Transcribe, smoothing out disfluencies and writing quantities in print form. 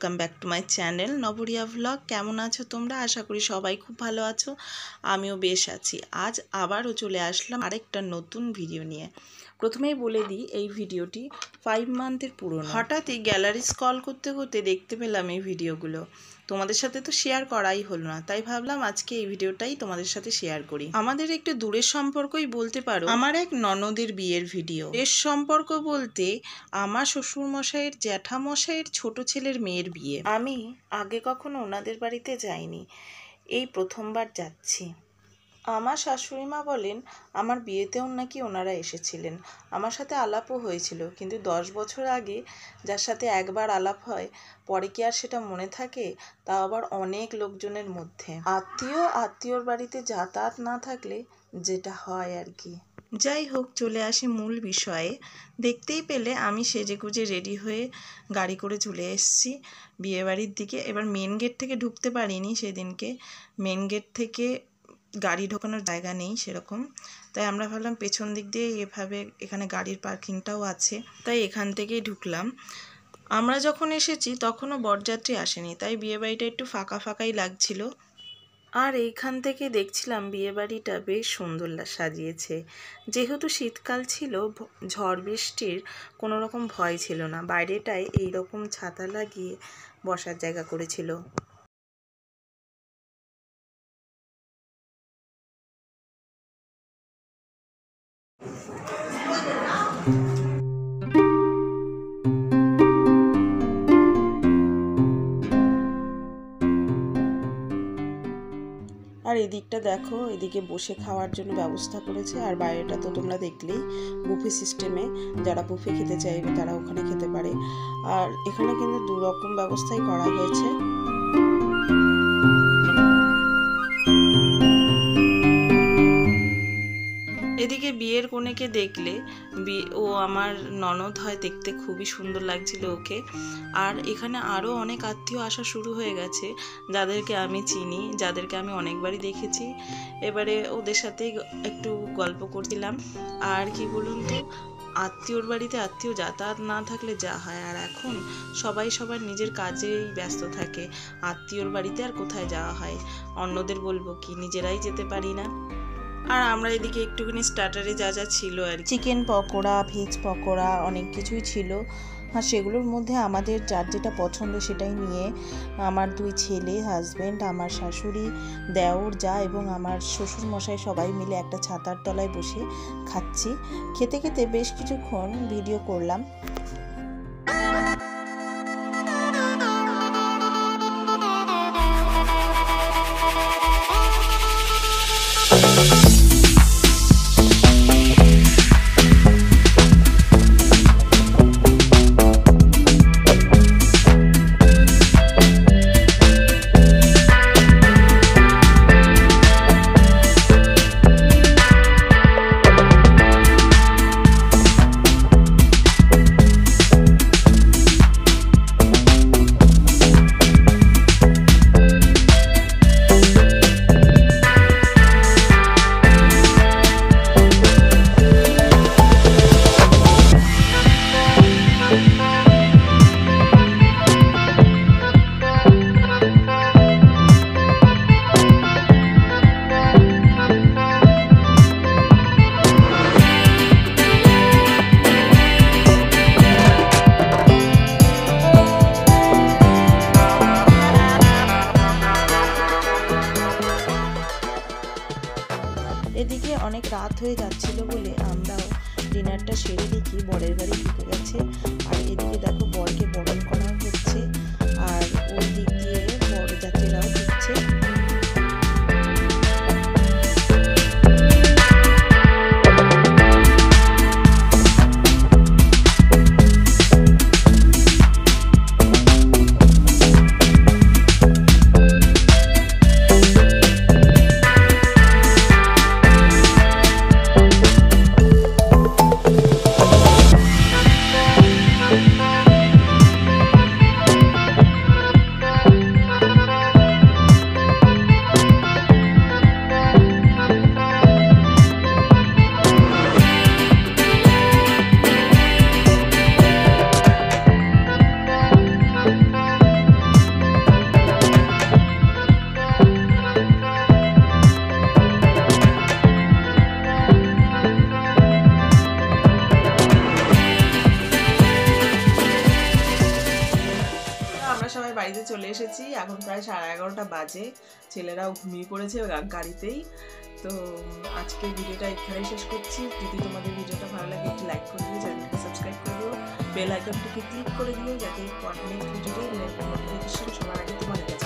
Welcome back to my channel নবরিয়া vlog. কেমন আছো তোমরা? আশা করি সবাই খুব ভালো আছো, আমিও বেশ আছি। আজ আবারও চলে আসলাম আরেকটা নতুন ভিডিও নিয়ে। প্রথমেই বলে দিই, এই ভিডিওটি 5 মান্থের পুরনো। হঠাৎই গ্যালারি স্ক্রল করতে করতে দেখতে পেলাম এই ভিডিওগুলো। তোমাদের সাথে তো শেয়ার করাই হলো না, তাই ভাবলাম আজকে এই ভিডিওটাই তোমাদের সাথে শেয়ার করি। আমাদের একটু দূরের সম্পর্কই বলতে পারো। আমার এক ননদের বিয়ের ভিডিও। এর সম্পর্ক বলতে আমার শ্বশুরমশাইয়ের জ্যাঠামশাইয়ের ছোট ছেলের মেয়ের বিয়ে। আমি আগে কখনো ওনাদের বাড়িতে যাইনি, এই প্রথমবার যাচ্ছি। আমার শাশুড়িমা বলেন আমার বিয়েতেও নাকি ওনারা এসেছিলেন, আমার সাথে আলাপও হয়েছিল, কিন্তু 10 বছর আগে যার সাথে একবার আলাপ হয় পরে কি আর সেটা মনে থাকে? তাও আবার অনেক লোকজনের মধ্যে। আত্মীয়র বাড়িতে যাতায়াত না থাকলে যেটা হয় আর কি। যাই হোক, চলে আসি মূল বিষয়ে। দেখতেই পেলে আমি সেজেগুজে রেডি হয়ে গাড়ি করে চলে এসেছি বিয়েবাড়ির দিকে। এবার মেন গেট থেকে ঢুকতে পারিনি সেদিনকে, মেন গেট থেকে গাড়ি ঢোকানোর জায়গা নেই সেরকম, তাই আমরা ভাবলাম পেছন দিক দিয়ে এভাবে, এখানে গাড়ির পার্কিংটাও আছে, তাই এখান থেকেই ঢুকলাম। আমরা যখন এসেছি তখনও বরযাত্রী আসেনি, তাই বিয়েবাড়িটা একটু ফাঁকা ফাঁকাই লাগছিল। আর এইখান থেকে দেখছিলাম বিয়েবাড়িটা বেশ সুন্দর সাজিয়েছে। যেহেতু শীতকাল ছিল, ঝড় বৃষ্টির কোনো রকম ভয় ছিল না। বাইরেটায় এইরকম ছাতা লাগিয়ে বসার জায়গা করেছিল। আর এদিকটা দেখো, এদিকে বসে খাওয়ার জন্য ব্যবস্থা করেছে। আর বাইরেটা তো তোমরা দেখলেই, বুফে সিস্টেমে, যারা বুফে খেতে চাইবে তারা ওখানে খেতে পারে। আর এখানে কিন্তু 2 রকম ব্যবস্থাই করা হয়েছে। এদিকে বিয়ের কনেকে দেখলে, ও আমার ননদ হয়, দেখতে খুবই সুন্দর লাগছিল ওকে। আর এখানে আরও অনেক আত্মীয় আসা শুরু হয়ে গেছে, যাদেরকে আমি চিনি, যাদেরকে আমি অনেকবারই দেখেছি। এবারে ওদের সাথেই একটু গল্প করছিলাম। আর কি বলুন তো, আত্মীয়র বাড়িতে আত্মীয় যাতায়াত না থাকলে যা হয়। আর এখন সবাই সবার নিজের কাজেই ব্যস্ত থাকে, আত্মীয়র বাড়িতে আর কোথায় যাওয়া হয়? অন্যদের বলবো কি, নিজেরাই যেতে পারি না। আর আমরা এদিকে একটুখানি স্টার্টারে যা যা ছিল আর চিকেন পকোড়া, ভেজ পকোড়া, অনেক কিছুই ছিল। আর সেগুলোর মধ্যে আমাদের যার যেটা পছন্দ সেটাই নিয়ে আমার 2 ছেলে, হাজব্যান্ড, আমার শাশুড়ি, দেওর, যা এবং আমার শ্বশুর মশাই সবাই মিলে একটা ছাতার তলায় বসে খাচ্ছি। খেতে খেতে বেশ কিছুক্ষণ ভিডিও করলাম। এদিকে অনেক রাত হয়ে যাচ্ছিল বলে আমরাও ডিনারটা সেরে দেখি বরের বাড়ি ঢুকে গেছে। আর এদিকে দেখো বরকে বরণ করা হচ্ছে, আর ওই দিক দিয়ে বরযাত্রীরাও ঢুকছে। বাড়িতে চলে এসেছি, এখন প্রায় 11:30 বাজে। ছেলেরাও ঘুমিয়ে পড়েছে গাড়িতেই। তো আজকে ভিডিওটা এখানেই শেষ করছি। যদি তোমাদের ভিডিওটা ভালো লাগে একটু লাইক করে দিও, চ্যানেলটাকে সাবস্ক্রাইব করে দিও, বেল আইকনটিকে ক্লিক করে দিও যাতে নেক্সট ভিডিওর নোটিফিকেশন সবার আগে তোমাদের কাছে